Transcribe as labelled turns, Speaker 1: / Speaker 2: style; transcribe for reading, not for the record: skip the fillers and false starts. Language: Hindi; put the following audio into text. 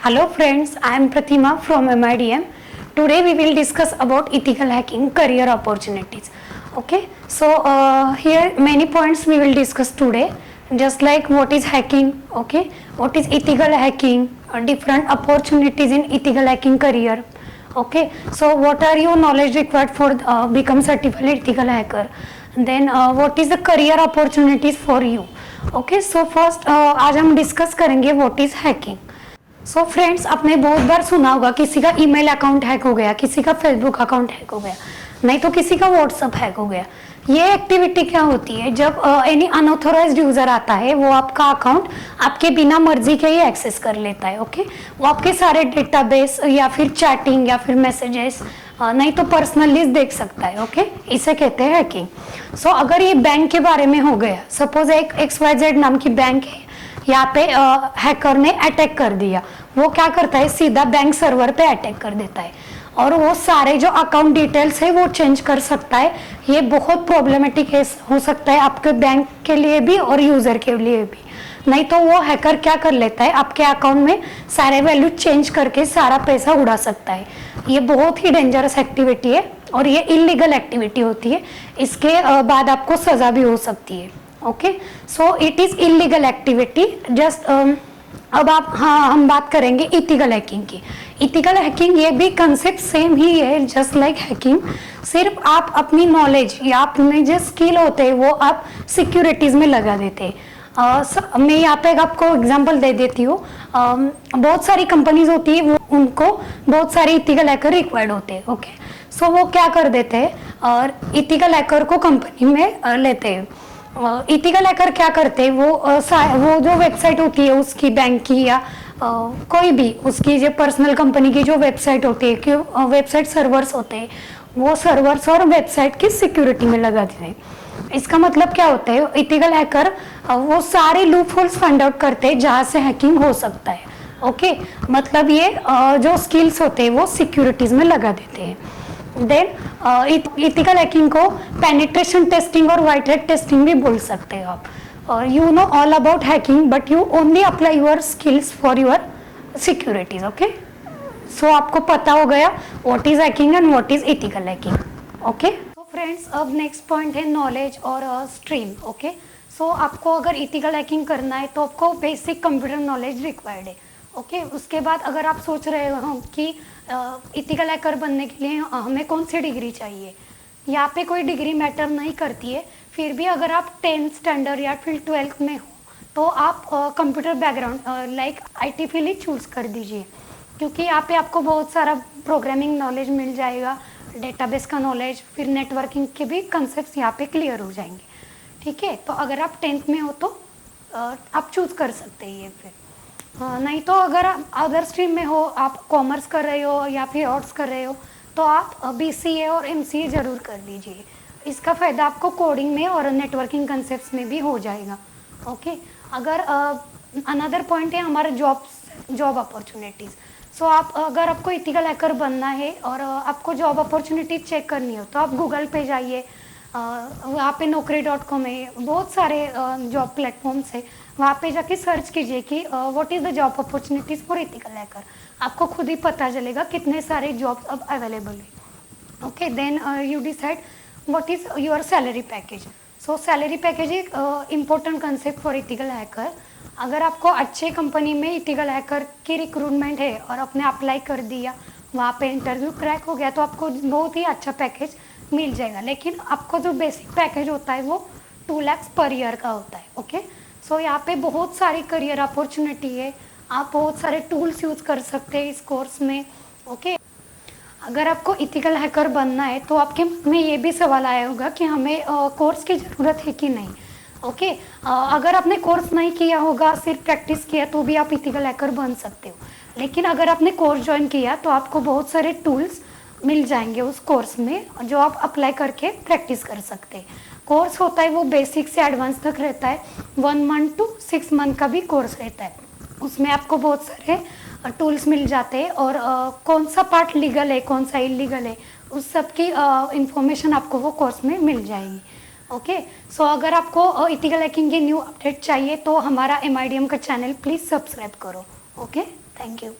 Speaker 1: Hello friends, I am Pratima from MIDM. Today we will discuss about ethical hacking career opportunities. Okay, so here many points we will discuss today, just like what is hacking, okay, what is ethical hacking, different opportunities in ethical hacking career. Okay, so what are your knowledge required for become certified ethical hacker, then what is the career opportunities for you. Okay so first आज हम डिस्कस करेंगे what is hacking. So friends, आपने बहुत बार सुना होगा किसी का ईमेल अकाउंट हैक हो गया, किसी का फेसबुक अकाउंट हैक हो गया, नहीं तो किसी का व्हाट्सएप हैक हो गया. ये एक्टिविटी क्या होती है? जब एनी अनऑथोराइज्ड यूजर आता है वो आपका अकाउंट आपके बिना मर्जी के ही एक्सेस कर लेता है. ओके, वो आपके सारे डेटाबेस या फिर चैटिंग या फिर मैसेजेस नहीं तो पर्सनल लिस्ट देख सकता है. ओके, इसे कहते हैं हैकिंग. सो अगर ये बैंक के बारे में हो गया, सपोज एक XYZ नाम की बैंक है, यहाँ पे हैकर ने अटैक कर दिया. वो क्या करता है, सीधा बैंक सर्वर पे अटैक कर देता है और वो सारे जो अकाउंट डिटेल्स है वो चेंज कर सकता है. ये बहुत प्रॉब्लमेटिक हो सकता है आपके बैंक के लिए भी और यूजर के लिए भी. नहीं तो वो हैकर क्या कर लेता है, आपके अकाउंट में सारे वैल्यू चेंज करके सारा पैसा उड़ा सकता है. ये बहुत ही डेंजरस एक्टिविटी है और ये इलीगल एक्टिविटी होती है. इसके बाद आपको सजा भी हो सकती है. Okay, so it is illegal activity. Just अब आप हम बात करेंगे इथिकल हैकिंग की. इथिकल हैकिंग ये भी कंसेप्ट सेम ही है जस्ट लाइक हैकिंग. सिर्फ आप अपनी नॉलेज या अपने जो स्किल होते हैं वो आप सिक्योरिटीज में लगा देते हैं. मैं यहाँ पे आपको एग्जांपल दे देती हूँ. बहुत सारी कंपनीज होती है, वो उनको बहुत सारे इथिकल हैकर रिक्वायर्ड होते हैं. ओके, सो वो क्या कर देते हैं और इथिकल हैकर को कंपनी में लेते हैं. इथिकल हैकर क्या करते हैं, वो जो वेबसाइट होती है उसकी बैंक की या कोई भी उसकी जो पर्सनल कंपनी की जो वेबसाइट होती है, कि वेबसाइट सर्वर्स होते हैं, वो सर्वर्स और वेबसाइट की सिक्योरिटी में लगा देते हैं. इसका मतलब क्या होता है, इथिकल हैकर वो सारे लूप होल्स फाइंड आउट करते हैं जहाँ से हैकिंग हो सकता है. ओके, मतलब ये जो स्किल्स होते हैं वो सिक्योरिटीज में लगा देते हैं. देन इथिकल हैकिंग को पेनिट्रेशन टेस्टिंग और व्हाइट हैट टेस्टिंग भी बोल सकते हो आप. You know all about hacking but you only apply your skills for your securities. Okay, so आपको पता हो गया what is hacking and what is ethical hacking. Okay, तो फ्रेंड्स अब नेक्स्ट पॉइंट है नॉलेज और स्ट्रीम. ओके, सो आपको अगर इथिकल हैकिंग करना है तो आपको बेसिक कंप्यूटर नॉलेज रिक्वायर्ड है. ओके, उसके बाद अगर आप सोच रहे हो कि इथिकल हैकर बनने के लिए हमें कौन सी डिग्री चाहिए, यहाँ पे कोई डिग्री मैटर नहीं करती है. फिर भी अगर आप 10th स्टैंडर्ड या फिर 12th में हो तो आप computer background like IT field he choose कर दीजिए, क्योंकि यहाँ पे आपको बहुत सारा प्रोग्रामिंग नॉलेज मिल जाएगा, डेटाबेस का नॉलेज, फिर नेटवर्किंग के भी कंसेप्ट यहाँ पे क्लियर हो जाएंगे. ठीक है, तो अगर आप 10th में हो तो आप चूज़ कर सकते हैं ये. फिर नहीं तो अगर आप अदर स्ट्रीम में हो, आप कॉमर्स कर रहे हो या फिर आर्ट्स कर रहे हो, तो आप BCA और MCA ज़रूर कर लीजिए. इसका फ़ायदा आपको कोडिंग में और नेटवर्किंग कंसेप्ट्स में भी हो जाएगा. ओके, अगर अनदर पॉइंट है हमारा जॉब अपॉर्चुनिटीज़. सो आप अगर आपको इथिकल हैकर बनना है और आपको जॉब अपॉर्चुनिटीज चेक करनी हो तो आप गूगल पे जाइए. वहाँ पे Naukri.com है, बहुत सारे जॉब प्लेटफॉर्म्स है. वहाँ पे जाके सर्च कीजिए कि what is the job opportunities for ethical hacker. आपको खुद ही पता चलेगा कितने सारे जॉब्स अब अवेलेबल है. Okay, then you decide what is your salary package. So salary package एक important concept for ethical hacker. अगर आपको अच्छे कंपनी में इथिकल हैकर की रिक्रूटमेंट है और आपने अप्लाई कर दिया, वहाँ पे इंटरव्यू क्रैक हो गया, तो आपको बहुत ही अच्छा पैकेज मिल जाएगा. लेकिन आपको जो बेसिक पैकेज होता है वो 2 lakhs पर ईयर का होता है. ओके, सो यहाँ पे बहुत सारी करियर अपॉर्चुनिटी है. आप बहुत सारे टूल्स यूज़ कर सकते हैं इस कोर्स में. ओके, अगर आपको इथिकल हैकर बनना है तो आपके मन में ये भी सवाल आया होगा कि हमें कोर्स की ज़रूरत है कि नहीं. ओके, अगर आपने कोर्स नहीं किया होगा, सिर्फ प्रैक्टिस किया, तो भी आप इथिकल हैकर बन सकते हो. लेकिन अगर आपने कोर्स ज्वाइन किया तो आपको बहुत सारे टूल्स मिल जाएंगे उस कोर्स में, जो आप अप्लाई करके प्रैक्टिस कर सकते हैं. कोर्स होता है वो बेसिक से एडवांस तक रहता है. 1 month to 6 month का भी कोर्स रहता है. उसमें आपको बहुत सारे टूल्स मिल जाते हैं और कौन सा पार्ट लीगल है, कौन सा इलीगल है, उस सब की इंफॉर्मेशन आपको वो कोर्स में मिल जाएगी. ओके, सो अगर आपको इथिकल हैकिंग की न्यू अपडेट चाहिए तो हमारा MIDM का चैनल प्लीज़ सब्सक्राइब करो. Okay, thank you.